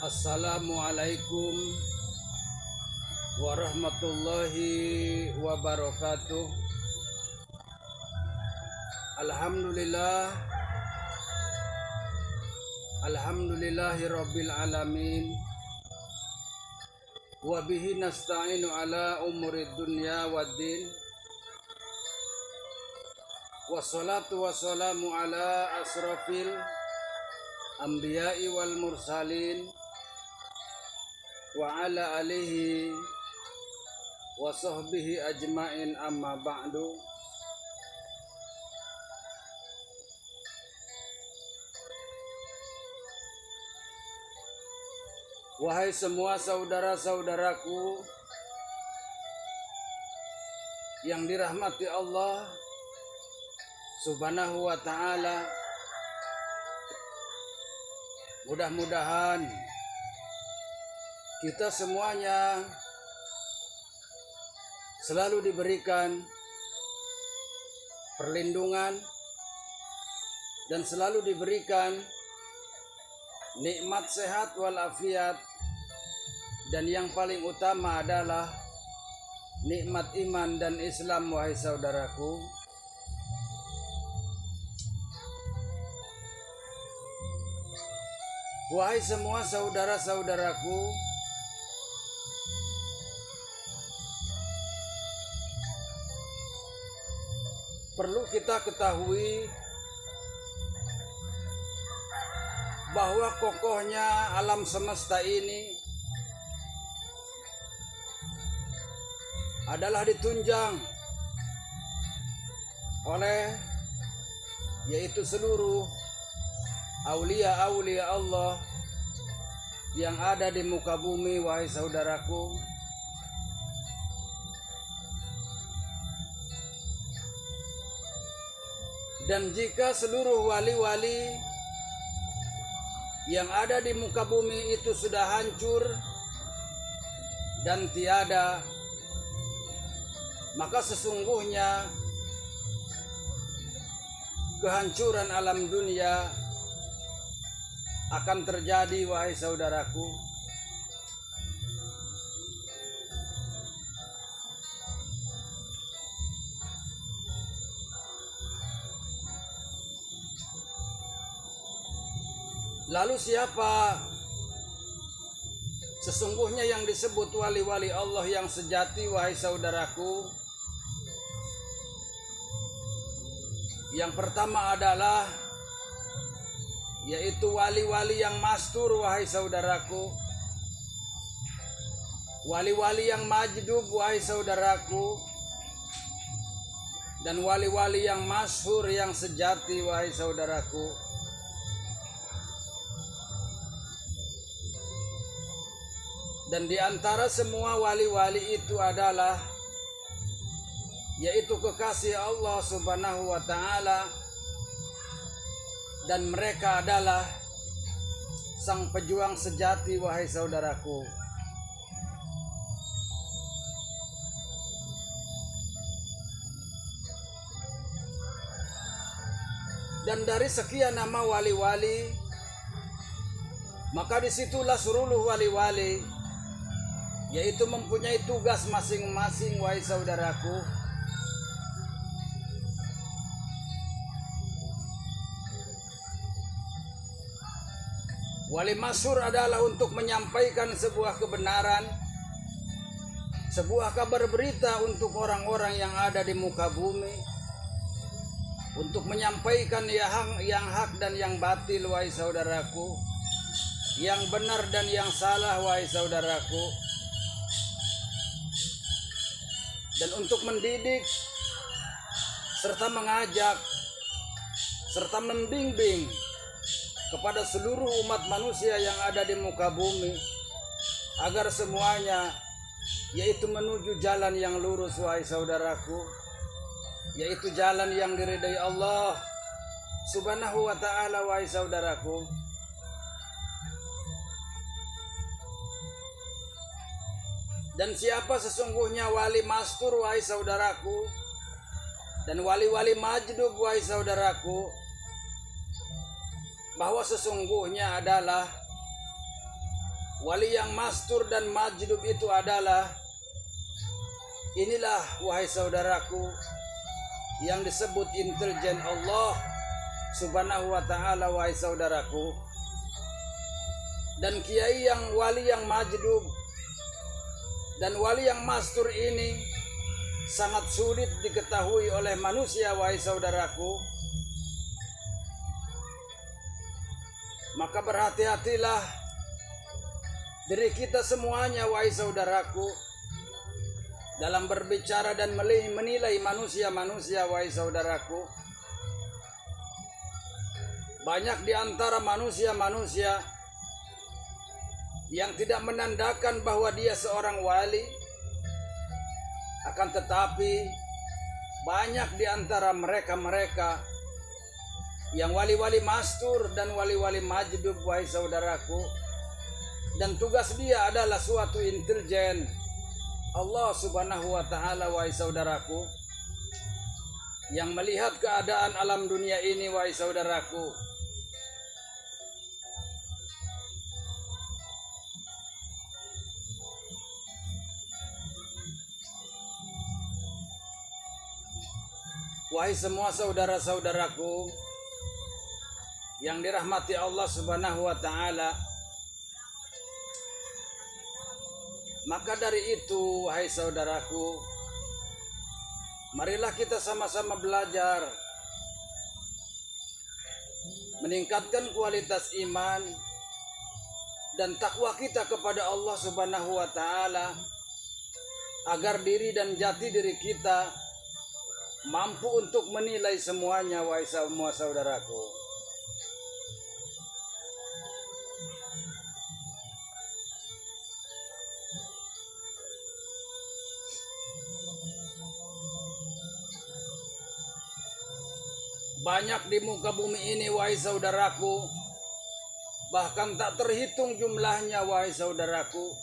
Assalamualaikum warahmatullahi wabarakatuh. Alhamdulillahi rabbil alamin. Wa bihi nasta'inu ala umurid dunya waddin. Wassalatu wassalamu ala asrafil anbiya'i wal mursalin wa ala alihi wa sahbihi ajmain, amma ba'du. Wahai semua saudara-saudaraku yang dirahmati Allah Subhanahu wa ta'ala, mudah-mudahan kita semuanya selalu diberikan perlindungan dan selalu diberikan nikmat sehat walafiat, dan yang paling utama adalah nikmat iman dan Islam. Wahai saudaraku, wahai semua saudara-saudaraku, perlu kita ketahui bahwa kokohnya alam semesta ini adalah ditunjang oleh yaitu seluruh aulia-aulia Allah yang ada di muka bumi. Wahai saudaraku, dan jika seluruh wali-wali yang ada di muka bumi itu sudah hancur dan tiada, maka sesungguhnya kehancuran alam dunia akan terjadi. Wahai saudaraku, lalu siapa sesungguhnya yang disebut wali-wali Allah yang sejati? Wahai saudaraku, yang pertama adalah yaitu wali-wali yang mastur. Wahai saudaraku, wali-wali yang majdub. Wahai saudaraku, dan wali-wali yang masyhur yang sejati. Wahai saudaraku, dan di antara semua wali-wali itu adalah yaitu kekasih Allah Subhanahu wa ta'ala, dan mereka adalah sang pejuang sejati. Wahai saudaraku, dan dari sekian nama wali-wali, maka disitulah seluruh wali-wali yaitu mempunyai tugas masing-masing. Wahai saudaraku, wali masyhur adalah untuk menyampaikan sebuah kebenaran, sebuah kabar berita untuk orang-orang yang ada di muka bumi, untuk menyampaikan yang hak dan yang batil. Wahai saudaraku, yang benar dan yang salah. Wahai saudaraku, dan untuk mendidik serta mengajak serta membimbing kepada seluruh umat manusia yang ada di muka bumi agar semuanya yaitu menuju jalan yang lurus. Wahai saudaraku, yaitu jalan yang diridai Allah Subhanahu wa ta'ala. Wahai saudaraku, dan siapa sesungguhnya wali mastur? Wahai saudaraku, dan wali-wali majdub? Wahai saudaraku, bahwa sesungguhnya adalah Wali yang mastur dan majdub itu adalah, inilah wahai saudaraku, yang disebut intelijen Allah subhanahu wa ta'ala, wahai saudaraku. Dan kiai yang wali yang majdub dan wali yang mastur ini sangat sulit diketahui oleh manusia, wahai saudaraku. Maka berhati-hatilah diri kita semuanya, wahai saudaraku, dalam berbicara dan menilai manusia-manusia, wahai saudaraku. Banyak di antara manusia-manusia yang tidak menandakan bahwa dia seorang wali, akan tetapi banyak di antara mereka-mereka yang wali-wali mastur dan wali-wali majdub, wahai saudaraku, dan tugas dia adalah suatu intelijen Allah subhanahu wa ta'ala, wahai saudaraku, yang melihat keadaan alam dunia ini, wahai saudaraku. Wahai semua saudara-saudaraku yang dirahmati Allah subhanahu wa ta'ala, maka dari itu, wahai saudaraku, marilah kita sama-sama belajar meningkatkan kualitas iman dan takwa kita kepada Allah subhanahu wa ta'ala, agar diri dan jati diri kita mampu untuk menilai semuanya, wahai semua saudaraku. Banyak di muka bumi ini, wahai saudaraku, bahkan tak terhitung jumlahnya, wahai saudaraku,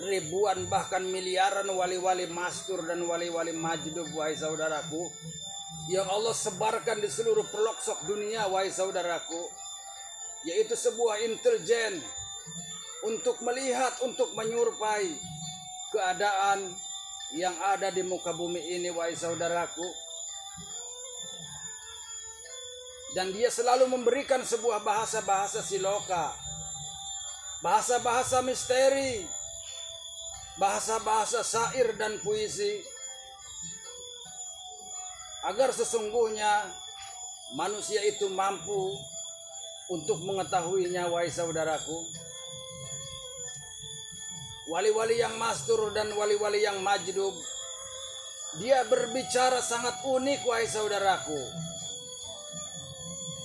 ribuan bahkan miliaran wali-wali mastur dan wali-wali majdub, wahai saudaraku, yang Allah sebarkan di seluruh pelosok dunia, wahai saudaraku, yaitu sebuah intelijen untuk melihat, untuk menyurpai keadaan yang ada di muka bumi ini, wahai saudaraku. Dan dia selalu memberikan sebuah bahasa-bahasa siloka, bahasa-bahasa misteri, bahasa-bahasa syair dan puisi, agar sesungguhnya manusia itu mampu untuk mengetahuinya, wahai saudaraku. Wali-wali yang mastur dan wali-wali yang majdub, dia berbicara sangat unik, wahai saudaraku,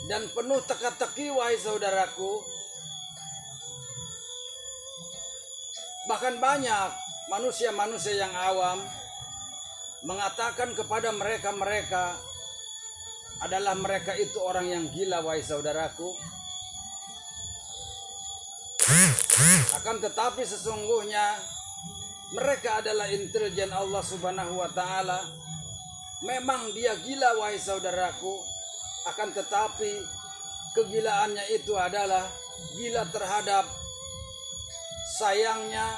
dan penuh teka-teki, wahai saudaraku. Bahkan banyak manusia-manusia yang awam mengatakan kepada mereka-mereka adalah mereka itu orang yang gila, wahai saudaraku. Akan tetapi sesungguhnya mereka adalah intelijen Allah subhanahu wa ta'ala. Memang dia gila, wahai saudaraku, akan tetapi kegilaannya itu adalah gila terhadap sayangnya,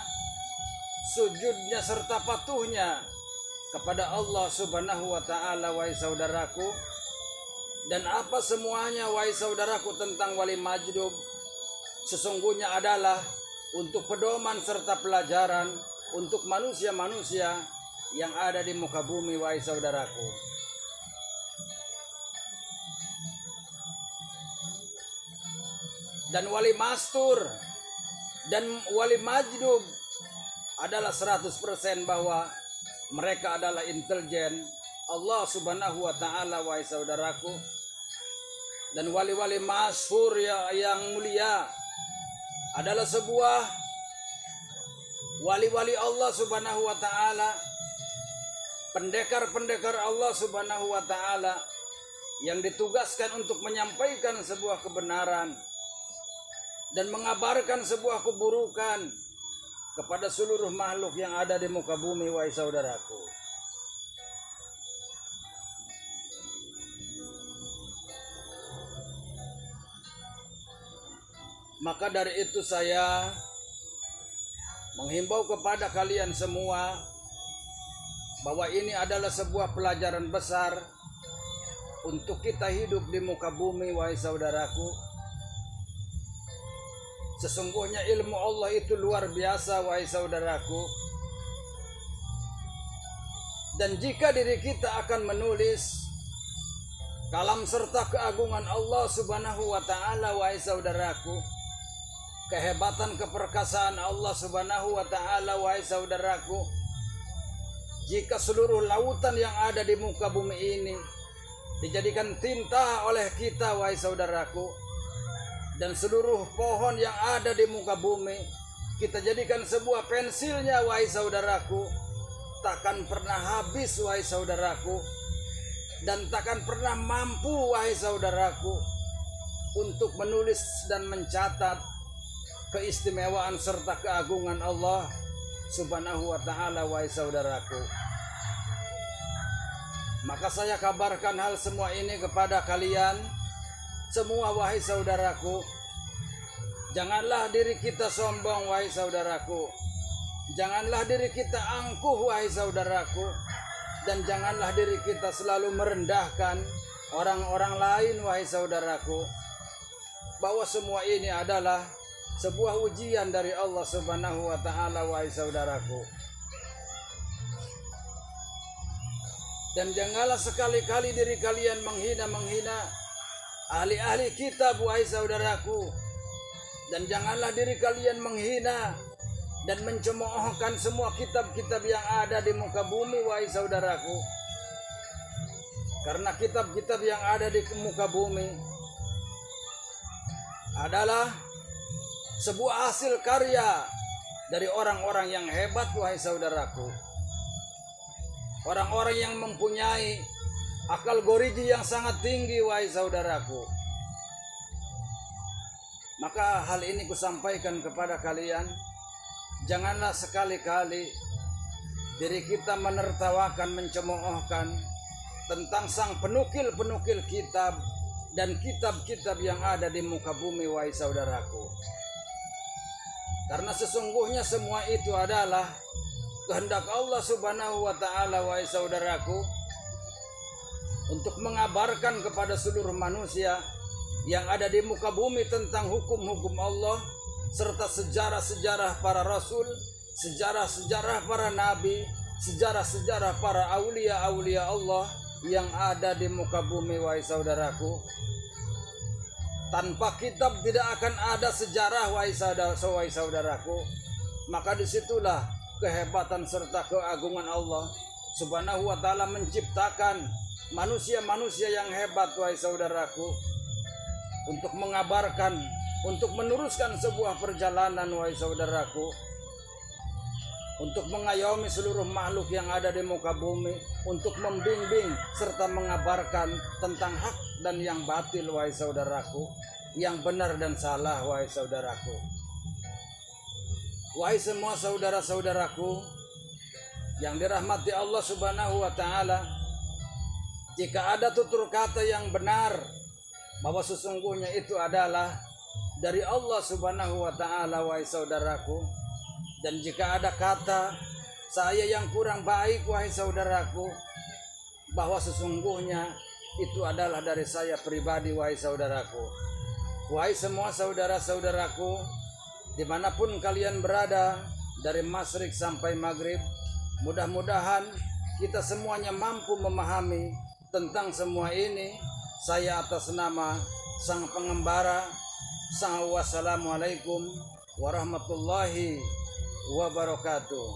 sujudnya, serta patuhnya kepada Allah subhanahu wa ta'ala, wahai saudaraku. Dan apa semuanya, wahai saudaraku, tentang wali majdub sesungguhnya adalah untuk pedoman serta pelajaran untuk manusia-manusia yang ada di muka bumi, wahai saudaraku. Dan wali mastur dan wali majdub adalah 100% bahwa mereka adalah intelijen Allah subhanahu wa ta'ala, wahai saudaraku. Dan wali-wali masyhur yang mulia adalah sebuah wali-wali Allah subhanahu wa ta'ala, pendekar-pendekar Allah subhanahu wa ta'ala, yang ditugaskan untuk menyampaikan sebuah kebenaran dan mengabarkan sebuah keburukan kepada seluruh makhluk yang ada di muka bumi, wahai saudaraku. Maka dari itu saya menghimbau kepada kalian semua bahwa ini adalah sebuah pelajaran besar untuk kita hidup di muka bumi, wahai saudaraku. Sesungguhnya ilmu Allah itu luar biasa, wahai saudaraku. Dan jika diri kita akan menulis kalam serta keagungan Allah Subhanahu wa ta'ala, wahai saudaraku, kehebatan keperkasaan Allah Subhanahu wa ta'ala, wahai saudaraku, jika seluruh lautan yang ada di muka bumi ini dijadikan tinta oleh kita, wahai saudaraku, dan seluruh pohon yang ada di muka bumi kita jadikan sebuah pensilnya, wahai saudaraku, takkan pernah habis, wahai saudaraku, dan takkan pernah mampu, wahai saudaraku, untuk menulis dan mencatat keistimewaan serta keagungan Allah Subhanahu wa ta'ala, wahai saudaraku. Maka saya kabarkan hal semua ini kepada kalian semua, wahai saudaraku. Janganlah diri kita sombong, wahai saudaraku. Janganlah diri kita angkuh, wahai saudaraku. Dan janganlah diri kita selalu merendahkan orang-orang lain, wahai saudaraku. Bahwa semua ini adalah sebuah ujian dari Allah Subhanahu wa ta'ala, wahai saudaraku. Dan janganlah sekali-kali diri kalian menghina ahli-ahli kitab, wahai saudaraku. Dan janganlah diri kalian menghina dan mencemoohkan semua kitab-kitab yang ada di muka bumi, wahai saudaraku. Karena kitab-kitab yang ada di muka bumi adalah sebuah hasil karya dari orang-orang yang hebat, wahai saudaraku. Orang-orang yang mempunyai akal goriji yang sangat tinggi, wahai saudaraku. Maka hal ini kusampaikan kepada kalian. Janganlah sekali-kali diri kita menertawakan, mencemoohkan tentang sang penukil-penukil kitab dan kitab-kitab yang ada di muka bumi, wahai saudaraku. Karena sesungguhnya semua itu adalah kehendak Allah Subhanahu wa ta'ala, wahai saudaraku, untuk mengabarkan kepada seluruh manusia yang ada di muka bumi tentang hukum-hukum Allah, serta sejarah-sejarah para rasul, sejarah-sejarah para nabi, sejarah-sejarah para aulia-aulia Allah yang ada di muka bumi, wahai saudaraku. Tanpa kitab tidak akan ada sejarah, wahai saudaraku. Maka disitulah kehebatan serta keagungan Allah Subhanahu wa ta'ala menciptakan manusia-manusia yang hebat, wahai saudaraku, untuk mengabarkan, untuk meneruskan sebuah perjalanan, wahai saudaraku, untuk mengayomi seluruh makhluk yang ada di muka bumi, untuk membimbing serta mengabarkan tentang hak dan yang batil, wahai saudaraku, yang benar dan salah, wahai saudaraku. Wahai semua saudara-saudaraku yang dirahmati Allah Subhanahu wa ta'ala, jika ada tutur kata yang benar bahwa sesungguhnya itu adalah dari Allah Subhanahu wa ta'ala, wahai saudaraku, dan jika ada kata saya yang kurang baik, wahai saudaraku, bahwa sesungguhnya itu adalah dari saya pribadi, wahai saudaraku. Wahai semua saudara-saudaraku dimanapun kalian berada, dari masyrik sampai maghrib, mudah-mudahan kita semuanya mampu memahami tentang semua ini. Saya atas nama sang pengembara, wassalamualaikum warahmatullahi wabarakatuh.